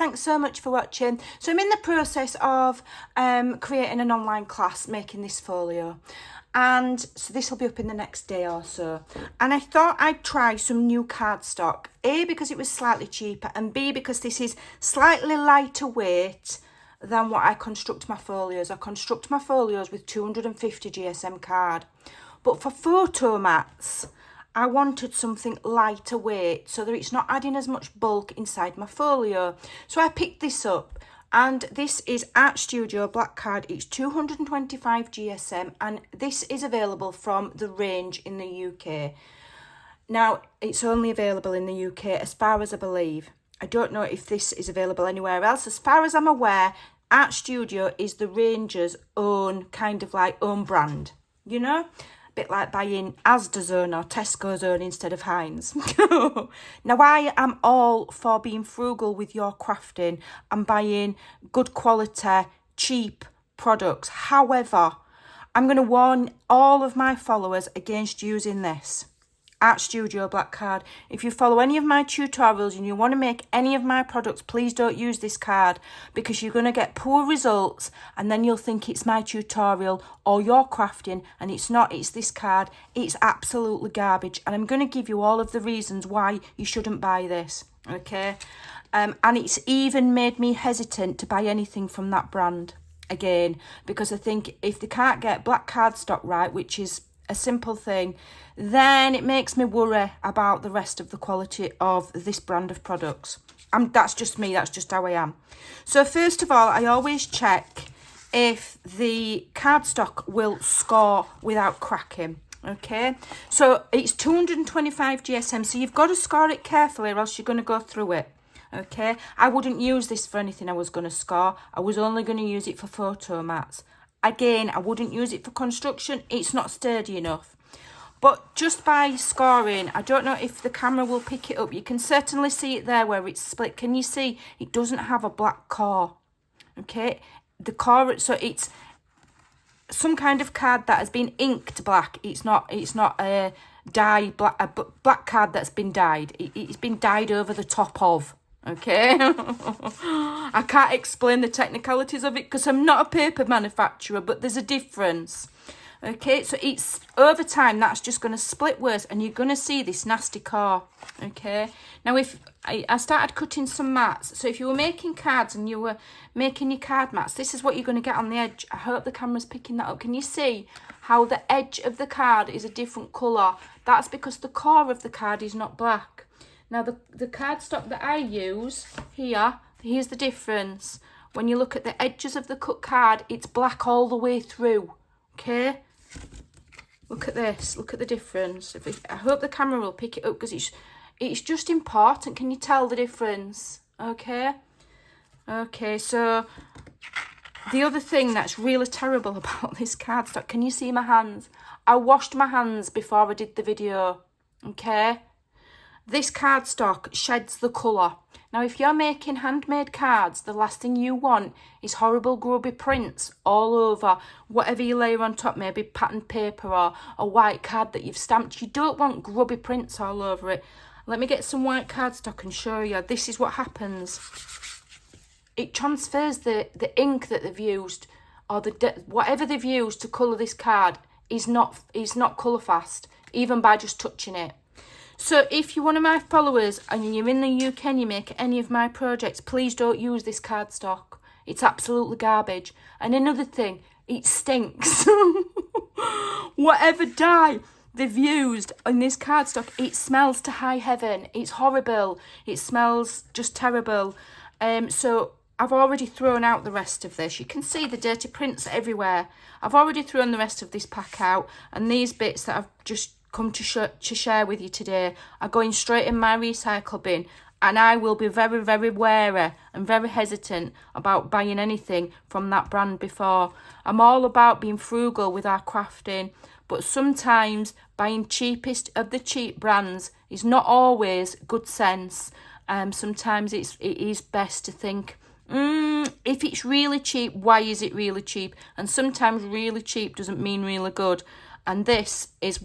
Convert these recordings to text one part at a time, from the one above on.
thanks so much for watching. So I'm in the process of creating an online class making this folio, and so this will be up in the next day or so, and I thought I'd try some new cardstock, A, because it was slightly cheaper, and B, because this is slightly lighter weight than what I construct my folios. I construct my folios with 250 GSM card, but for photo mats I wanted something lighter weight so that it's not adding as much bulk inside my folio. So I picked this up, and this is Art Studio black card. It's 225 GSM, and this is available from the range in the UK. Now, it's only available in the UK as far as I believe. I don't know if this is available anywhere else. As far as I'm aware, Art Studio is the ranger's own kind of like own brand, you know? Bit like buying Asda's own or Tesco's own instead of Heinz. Now, I am all for being frugal with your crafting and buying good quality, cheap products. However, I'm going to warn all of my followers against using this Art Studio black card. If you follow any of my tutorials and you want to make any of my products, please don't use this card, because you're going to get poor results, and then you'll think it's my tutorial or your crafting, and it's not. It's this card. It's absolutely garbage, and I'm going to give you all of the reasons why you shouldn't buy this, okay? And it's even made me hesitant to buy anything from that brand again, because I think if they can't get black cardstock right, which is a simple thing, then it makes me worry about the rest of the quality of this brand of products. That's just me, that's just how I am. So first of all, I always check if the cardstock will score without cracking, okay? So it's 225 GSM, so you've got to score it carefully or else you're going to go through it, okay? I wouldn't use this for anything I was going to score. I was only going to use it for photo mats. Again, I wouldn't use it for construction. It's not sturdy enough. But just by scoring, I don't know if the camera will pick it up. You can certainly see it there where it's split. Can you see? It doesn't have a black core. Okay? The core, so it's some kind of card that has been inked black. It's not a black card that's been dyed. It's been dyed over the top of. Okay, I can't explain the technicalities of it because I'm not a paper manufacturer, but there's a difference. Okay, so it's over time that's just going to split worse, and you're going to see this nasty core. Okay, now if I started cutting some mats, so if you were making cards and you were making your card mats, this is what you're going to get on the edge. I hope the camera's picking that up. Can you see how the edge of the card is a different colour? That's because the core of the card is not black. Now, the cardstock that I use here, here's the difference. When you look at the edges of the cut card, it's black all the way through, okay? Look at this. Look at the difference. I hope the camera will pick it up because it's just important. Can you tell the difference? Okay? Okay, so the other thing that's really terrible about this cardstock, can you see my hands? I washed my hands before I did the video, okay? This cardstock sheds the colour. Now, if you're making handmade cards, the last thing you want is horrible grubby prints all over whatever you layer on top, maybe patterned paper or a white card that you've stamped. You don't want grubby prints all over it. Let me get some white cardstock and show you. This is what happens. It transfers the ink that they've used, or whatever they've used to colour this card is not colour fast, even by just touching it. So if you're one of my followers and you're in the UK and you make any of my projects, please don't use this cardstock. It's absolutely garbage. And another thing, it stinks. Whatever dye they've used on this cardstock, it smells to high heaven. It's horrible. It smells just terrible. So I've already thrown out the rest of this. You can see the dirty prints everywhere. I've already thrown the rest of this pack out, and these bits that I've just come to share with you today are going straight in my recycle bin, and I will be very, very wary and very hesitant about buying anything from that brand before. I'm all about being frugal with our crafting, but sometimes buying cheapest of the cheap brands is not always good sense. Sometimes it is best to think, if it's really cheap, why is it really cheap? And sometimes really cheap doesn't mean really good. And this is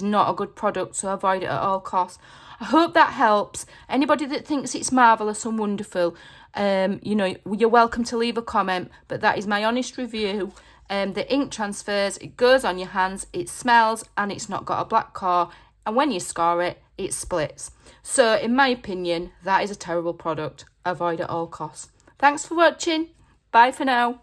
not a good product, so avoid it at all costs. I hope that helps. Anybody that thinks it's marvellous and wonderful, You know, you're welcome to leave a comment, but that is my honest review. The ink transfers, it goes on your hands, it smells, and it's not got a black core, and when you score it, it splits. So in my opinion, that is a terrible product. Avoid at all costs. Thanks for watching. Bye for now.